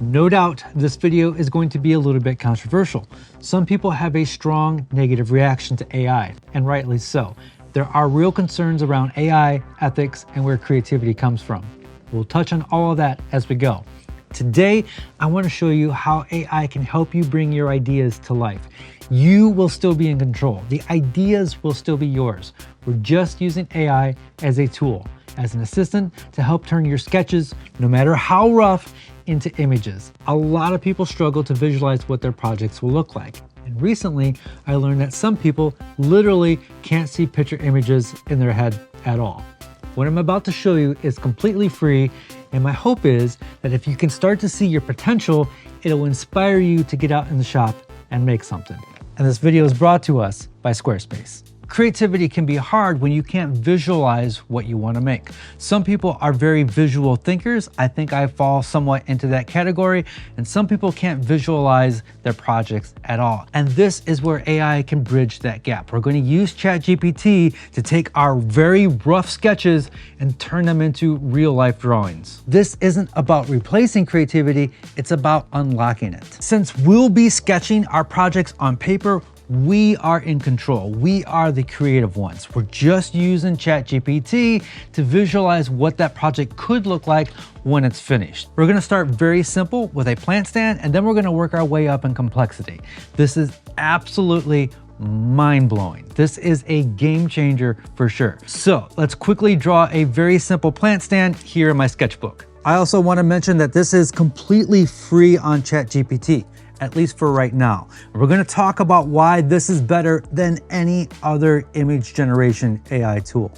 No doubt this video is going to be a little bit controversial. Some people have a strong negative reaction to AI, and rightly so. There are real concerns around AI, ethics, and where creativity comes from. We'll touch on all of that as we go. Today, I want to show you how AI can help you bring your ideas to life. You will still be in control. The ideas will still be yours. We're just using AI as a tool, as an assistant to help turn your sketches, no matter how rough, into images. A lot of people struggle to visualize what their projects will look like. And recently, I learned that some people literally can't see picture images in their head at all. What I'm about to show you is completely free, and my hope is that if you can start to see your potential, it'll inspire you to get out in the shop and make something. And this video is brought to us by Squarespace. Creativity can be hard when you can't visualize what you want to make. Some people are very visual thinkers. I think I fall somewhat into that category. And some people can't visualize their projects at all. And this is where AI can bridge that gap. We're going to use ChatGPT to take our very rough sketches and turn them into real life drawings. This isn't about replacing creativity, it's about unlocking it. Since we'll be sketching our projects on paper, we are in control. We are the creative ones. We're just using ChatGPT to visualize what that project could look like when it's finished. We're gonna start very simple with a plant stand, and then we're gonna work our way up in complexity. This is absolutely mind-blowing. This is a game changer for sure. So let's quickly draw a very simple plant stand here in my sketchbook. I also wanna mention that this is completely free on ChatGPT, at least for right now. We're gonna talk about why this is better than any other image generation AI tool.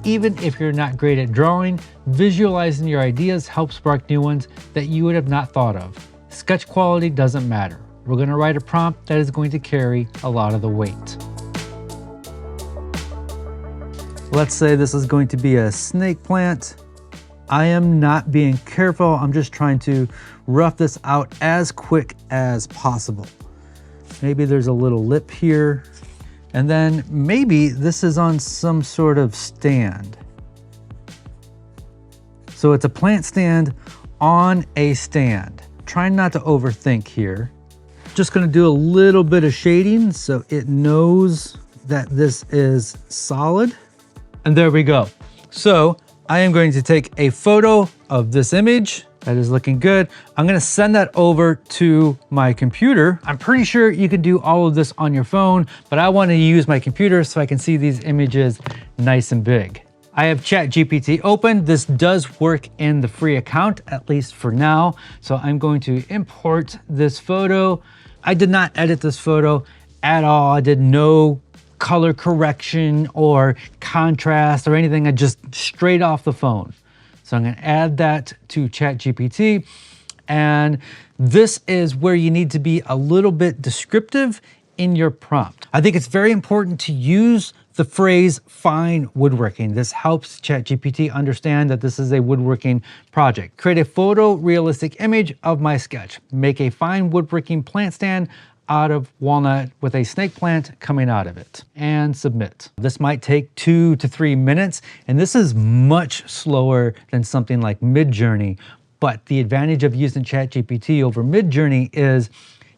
Even if you're not great at drawing, visualizing your ideas helps spark new ones that you would have not thought of. Sketch quality doesn't matter. We're gonna write a prompt that is going to carry a lot of the weight. Let's say this is going to be a snake plant. I am not being careful. I'm just trying to rough this out as quick as possible. Maybe there's a little lip here. And then maybe this is on some sort of stand. So it's a plant stand on a stand. Trying not to overthink here. Just gonna do a little bit of shading so it knows that this is solid. And there we go. So I am going to take a photo of this image. That is looking good. I'm gonna send that over to my computer. I'm pretty sure you can do all of this on your phone, but I wanna use my computer so I can see these images nice and big. I have ChatGPT open. This does work in the free account, at least for now. So I'm going to import this photo. I did not edit this photo at all. I did no color correction or contrast or anything. I just straight off the phone. So I'm gonna add that to ChatGPT. And this is where you need to be a little bit descriptive in your prompt. I think it's very important to use the phrase fine woodworking. This helps ChatGPT understand that this is a woodworking project. Create a photorealistic image of my sketch. Make a fine woodworking plant stand out of walnut with a snake plant coming out of it, and submit. This might take 2 to 3 minutes, and this is much slower than something like Midjourney. But the advantage of using ChatGPT over Midjourney is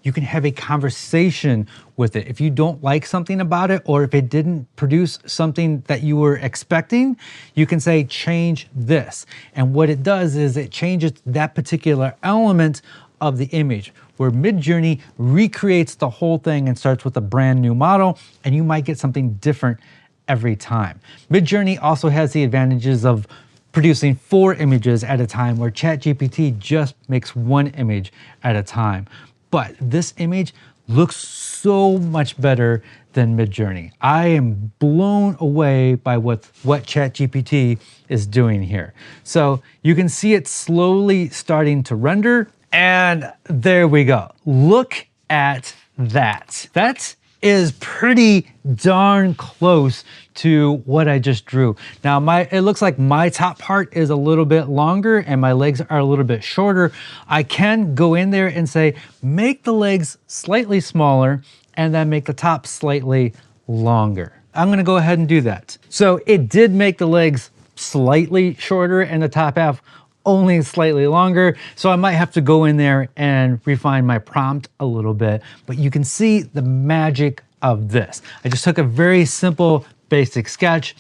you can have a conversation with it. If you don't like something about it, or if it didn't produce something that you were expecting, you can say, change this. And what it does is it changes that particular element of the image, where Midjourney recreates the whole thing and starts with a brand new model, and you might get something different every time. Midjourney also has the advantages of producing 4 images at a time, where ChatGPT just makes 1 image at a time. But this image looks so much better than Midjourney. I am blown away by what ChatGPT is doing here. So you can see it slowly starting to render. And there we go. Look at that. That is pretty darn close to what I just drew. Now it looks like my top part is a little bit longer and my legs are a little bit shorter. I can go in there and say, make the legs slightly smaller and then make the top slightly longer. I'm gonna go ahead and do that. So it did make the legs slightly shorter and the top half only slightly longer. So I might have to go in there and refine my prompt a little bit, but you can see the magic of this. I just took a very simple basic sketch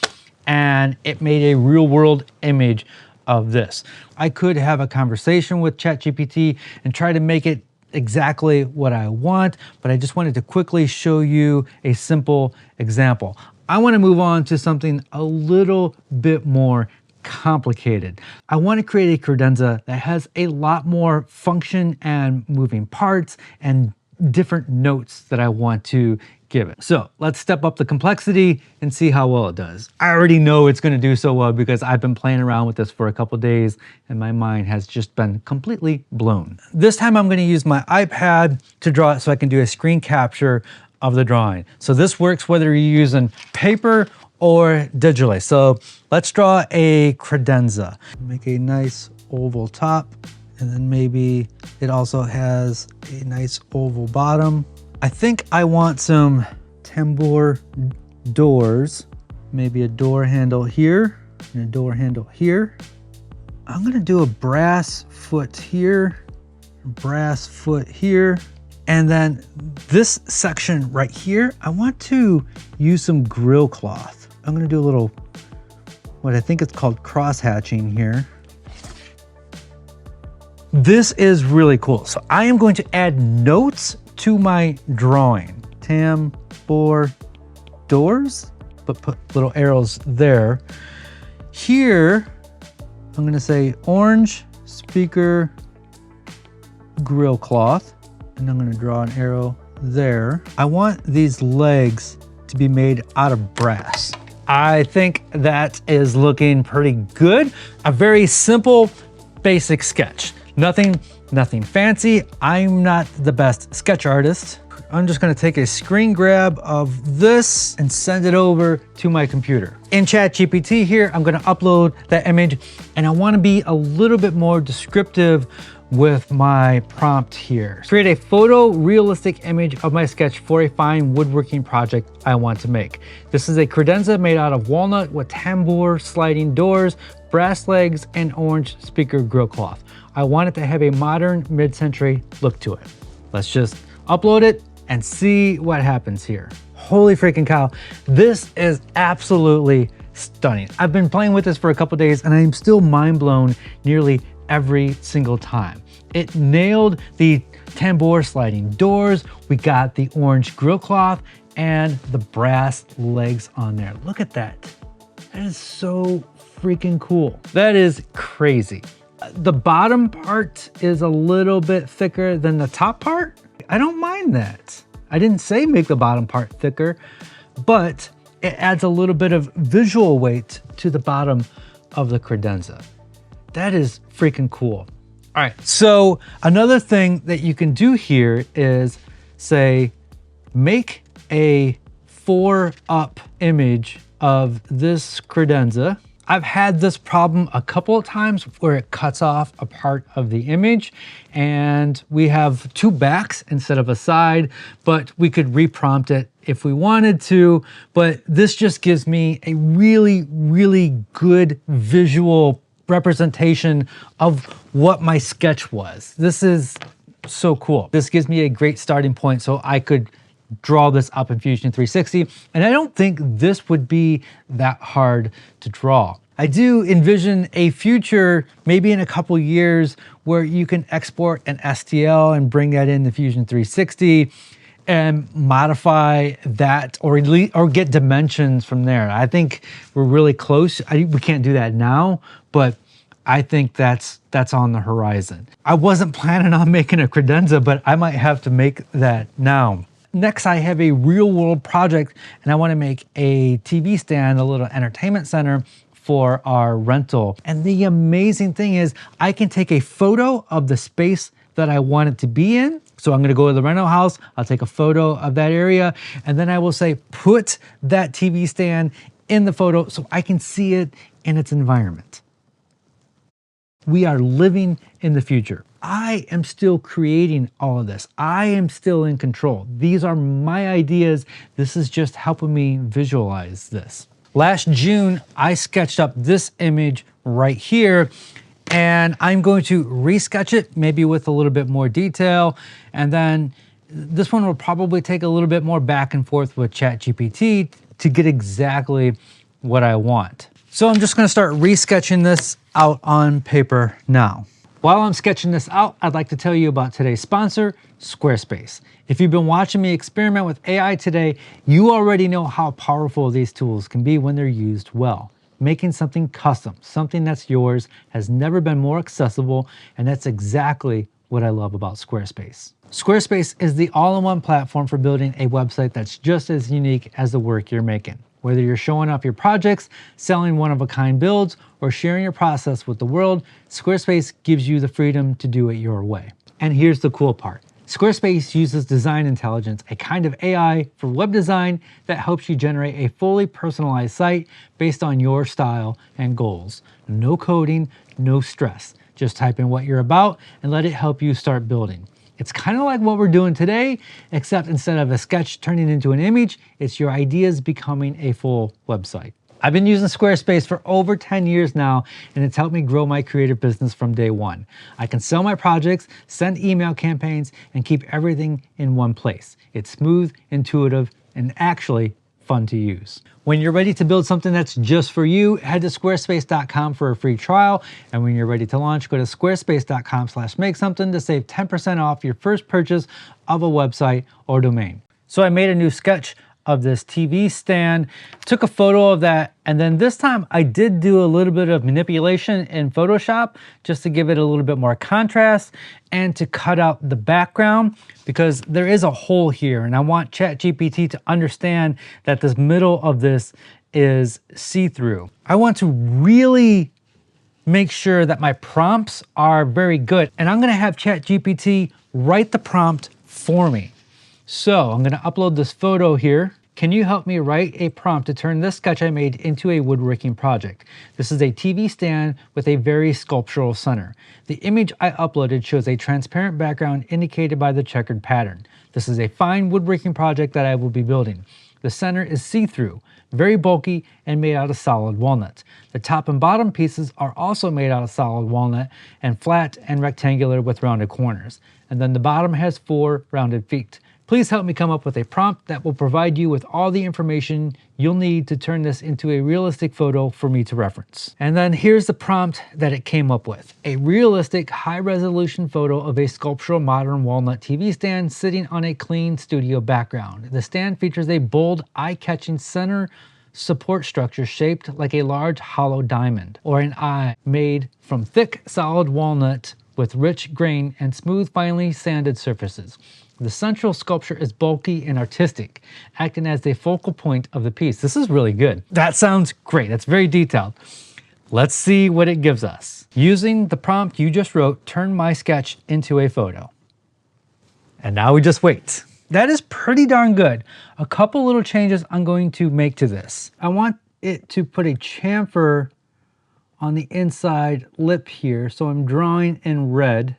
and it made a real world image of this. I could have a conversation with ChatGPT and try to make it exactly what I want, but I just wanted to quickly show you a simple example. I want to move on to something a little bit more complicated. I want to create a credenza that has a lot more function and moving parts and different notes that I want to give it. So let's step up the complexity and see how well it does. I already know it's going to do so well because I've been playing around with this for a couple days and my mind has just been completely blown. This time I'm going to use my iPad to draw it so I can do a screen capture of the drawing. So this works whether you're using paper or digitally. So let's draw a credenza. Make a nice oval top, and then maybe it also has a nice oval bottom. I think I want some tambour doors, maybe a door handle here and a door handle here. I'm gonna do a brass foot here, brass foot here. And then this section right here, I want to use some grill cloth. I'm gonna do a little, what I think it's called cross hatching here. This is really cool. So I am going to add notes to my drawing. Tambour doors, but put little arrows there. Here, I'm gonna say orange speaker grill cloth, and I'm gonna draw an arrow there. I want these legs to be made out of brass. I think that is looking pretty good. A very simple, basic sketch. Nothing fancy. I'm not the best sketch artist. I'm just gonna take a screen grab of this and send it over to my computer. In ChatGPT here, I'm gonna upload that image and I wanna be a little bit more descriptive with my prompt here. Create a photorealistic image of my sketch for a fine woodworking project I want to make. This is a credenza made out of walnut with tambour sliding doors, brass legs, and orange speaker grill cloth. I want it to have a modern mid-century look to it. Let's just upload it and see what happens here. Holy freaking cow. This is absolutely stunning. I've been playing with this for a couple days and I'm still mind blown nearly every single time. It nailed the tambour sliding doors. We got the orange grill cloth and the brass legs on there. Look at that. That is so freaking cool. That is crazy. The bottom part is a little bit thicker than the top part. I don't mind that. I didn't say make the bottom part thicker, but it adds a little bit of visual weight to the bottom of the credenza. That is freaking cool. All right, so another thing that you can do here is say, make a 4-up image of this credenza. I've had this problem a couple of times where it cuts off a part of the image and we have 2 backs instead of a side, but we could reprompt it if we wanted to, but this just gives me a really, really good visual representation of what my sketch was. This is so cool. This gives me a great starting point so I could draw this up in Fusion 360. And I don't think this would be that hard to draw. I do envision a future, maybe in a couple years, where you can export an STL and bring that into Fusion 360 and modify that or get dimensions from there. I think we're really close. We can't do that now, but I think that's on the horizon. I wasn't planning on making a credenza, but I might have to make that now. Next, I have a real world project and I want to make a TV stand, a little entertainment center for our rental. And the amazing thing is I can take a photo of the space that I want it to be in. So I'm gonna go to the rental house, I'll take a photo of that area, and then I will say, put that TV stand in the photo so I can see it in its environment. We are living in the future. I am still creating all of this. I am still in control. These are my ideas. This is just helping me visualize this. Last June, I sketched up this image right here, and I'm going to resketch it, maybe with a little bit more detail. And then this one will probably take a little bit more back and forth with ChatGPT to get exactly what I want. So I'm just gonna start resketching this out on paper now. While I'm sketching this out, I'd like to tell you about today's sponsor, Squarespace. If you've been watching me experiment with AI today, you already know how powerful these tools can be when they're used well. Making something custom, something that's yours, has never been more accessible, and that's exactly what I love about Squarespace. Squarespace is the all-in-one platform for building a website that's just as unique as the work you're making. Whether you're showing off your projects, selling one-of-a-kind builds, or sharing your process with the world, Squarespace gives you the freedom to do it your way. And here's the cool part. Squarespace uses design intelligence, a kind of AI for web design that helps you generate a fully personalized site based on your style and goals. No coding, no stress. Just type in what you're about and let it help you start building. It's kind of like what we're doing today, except instead of a sketch turning into an image, it's your ideas becoming a full website. I've been using Squarespace for over 10 years now, and it's helped me grow my creative business from day one. I can sell my projects, send email campaigns, and keep everything in one place. It's smooth, intuitive, and actually fun to use. When you're ready to build something that's just for you, head to squarespace.com for a free trial. And when you're ready to launch, go to squarespace.com/makesomething to save 10% off your first purchase of a website or domain. So I made a new sketch of this TV stand, took a photo of that, and then this time I did do a little bit of manipulation in Photoshop just to give it a little bit more contrast and to cut out the background because there is a hole here and I want ChatGPT to understand that this middle of this is see-through. I want to really make sure that my prompts are very good, and I'm gonna have ChatGPT write the prompt for me. So I'm gonna upload this photo here. Can you help me write a prompt to turn this sketch I made into a woodworking project? This is a TV stand with a very sculptural center. The image I uploaded shows a transparent background indicated by the checkered pattern. This is a fine woodworking project that I will be building. The center is see-through, very bulky, and made out of solid walnut. The top and bottom pieces are also made out of solid walnut and flat and rectangular with rounded corners. And then the bottom has 4 rounded feet. Please help me come up with a prompt that will provide you with all the information you'll need to turn this into a realistic photo for me to reference. And then here's the prompt that it came up with. A realistic, high-resolution photo of a sculptural modern walnut TV stand sitting on a clean studio background. The stand features a bold, eye-catching center support structure shaped like a large hollow diamond, or an eye made from thick, solid walnut with rich grain and smooth, finely sanded surfaces. The central sculpture is bulky and artistic, acting as the focal point of the piece. This is really good. That sounds great. That's very detailed. Let's see what it gives us. Using the prompt you just wrote, turn my sketch into a photo. And now we just wait. That is pretty darn good. A couple little changes I'm going to make to this. I want it to put a chamfer on the inside lip here, so I'm drawing in red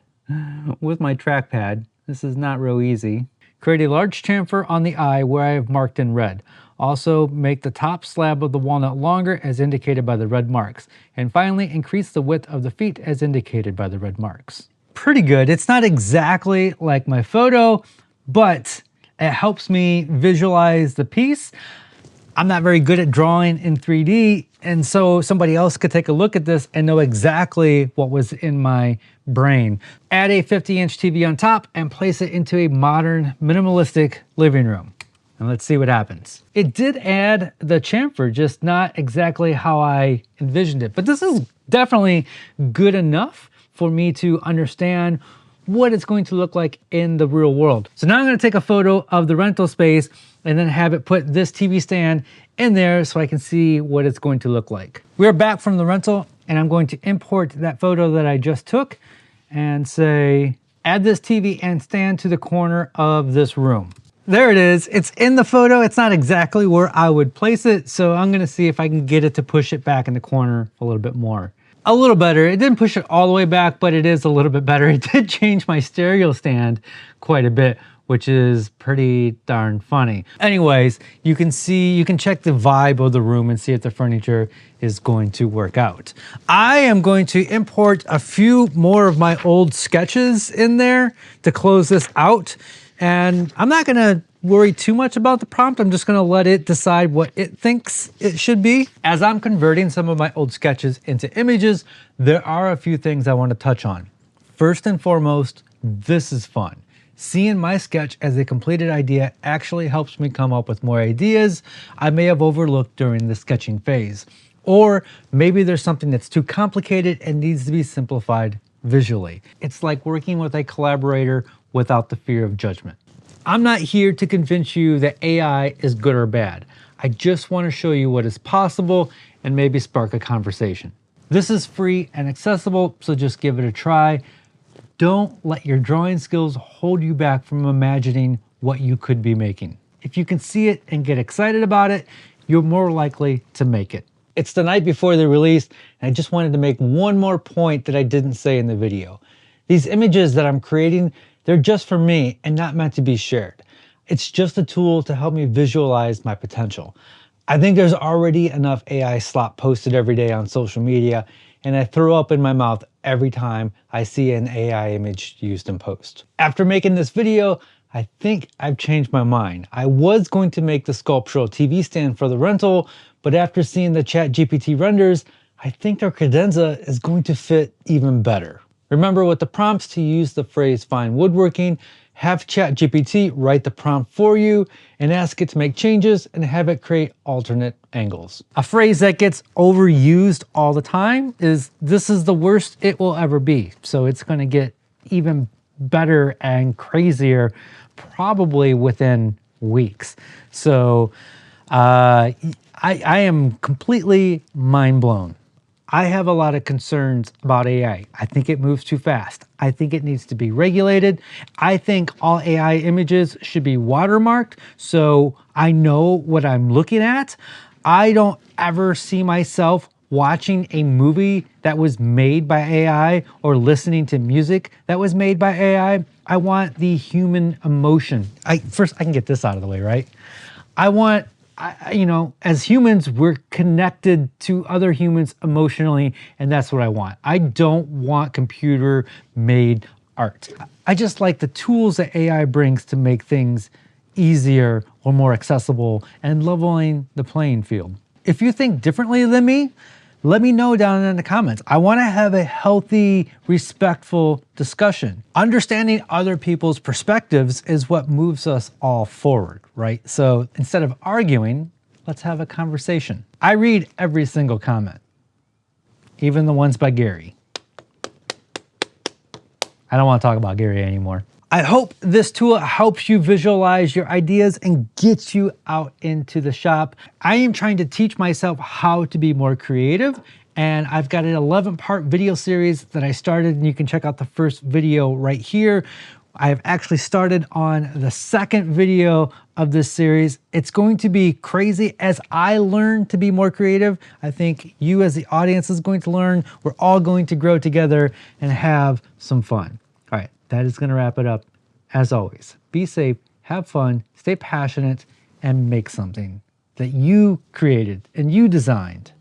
with my trackpad. This is not real easy. Create a large chamfer on the eye where I have marked in red. Also make the top slab of the walnut longer as indicated by the red marks. And finally, increase the width of the feet as indicated by the red marks. Pretty good. It's not exactly like my photo, but it helps me visualize the piece. I'm not very good at drawing in 3D, and so somebody else could take a look at this and know exactly what was in my brain. Add a 50-inch TV on top and place it into a modern, minimalistic living room. And let's see what happens. It did add the chamfer, just not exactly how I envisioned it. But this is definitely good enough for me to understand what it's going to look like in the real world. So now I'm going to take a photo of the rental space and then have it put this TV stand in there so I can see what it's going to look like. We're back from the rental and I'm going to import that photo that I just took and say, add this TV and stand to the corner of this room. There it is. It's in the photo. It's not exactly where I would place it, so I'm going to see if I can get it to push it back in the corner a little bit more. A little better. It didn't push it all the way back, but it is a little bit better. It did change my stereo stand quite a bit, which is pretty darn funny. Anyways, you can check the vibe of the room and see if the furniture is going to work out. I am going to import a few more of my old sketches in there to close this out. And I'm not gonna worry too much about the prompt. I'm just gonna let it decide what it thinks it should be. As I'm converting some of my old sketches into images, there are a few things I want to touch on. First and foremost, this is fun. Seeing my sketch as a completed idea actually helps me come up with more ideas I may have overlooked during the sketching phase. Or maybe there's something that's too complicated and needs to be simplified visually. It's like working with a collaborator without the fear of judgment. I'm not here to convince you that AI is good or bad. I just want to show you what is possible and maybe spark a conversation. This is free and accessible, so just give it a try. Don't let your drawing skills hold you back from imagining what you could be making. If you can see it and get excited about it, you're more likely to make it. It's the night before the release, and I just wanted to make one more point that I didn't say in the video. These images that I'm creating, they're just for me and not meant to be shared. It's just a tool to help me visualize my potential. I think there's already enough AI slop posted every day on social media, and I throw up in my mouth every time I see an AI image used in post. After making this video, I think I've changed my mind. I was going to make the sculptural TV stand for the rental, but after seeing the ChatGPT renders, I think their credenza is going to fit even better. Remember with the prompts to use the phrase "find woodworking," have ChatGPT write the prompt for you and ask it to make changes and have it create alternate angles. A phrase that gets overused all the time is "this is the worst it will ever be." So it's going to get even better and crazier probably within weeks. So I am completely mind blown. I have a lot of concerns about AI. I think it moves too fast. I think it needs to be regulated. I think all AI images should be watermarked so I know what I'm looking at. I don't ever see myself watching a movie that was made by AI or listening to music that was made by AI. I want the human emotion. First, I can get this out of the way, right? As humans, we're connected to other humans emotionally, and that's what I want. I don't want computer-made art. I just like the tools that AI brings to make things easier or more accessible and leveling the playing field. If you think differently than me, let me know down in the comments. I want to have a healthy, respectful discussion. Understanding other people's perspectives is what moves us all forward, right? So instead of arguing, let's have a conversation. I read every single comment, even the ones by Gary. I don't want to talk about Gary anymore. I hope this tool helps you visualize your ideas and gets you out into the shop. I am trying to teach myself how to be more creative, and I've got an 11-part video series that I started, and you can check out the first video right here. I've actually started on the second video of this series. It's going to be crazy as I learn to be more creative. I think you as the audience is going to learn. We're all going to grow together and have some fun. All right, that is going to wrap it up. As always, be safe, have fun, stay passionate, and make something that you created and you designed.